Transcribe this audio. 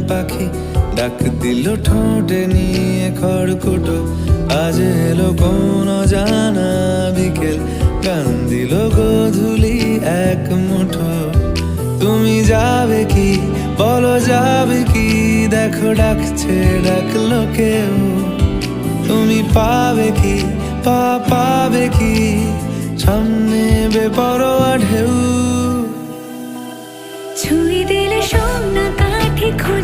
পাখি ডাক দিল ঠোঁটে নিয়ে খড়কুটো। আজ এলো কোন জানা বিকেল, গান দিল গোধূলি এক মুঠো। তুমি যাবে কি বলো, যাবে কি? দেখো ডাকছে, ডাকলো কেউ। তুমি পাবে কি পাবে কি সামনে বেপরোয়া ঢেউ?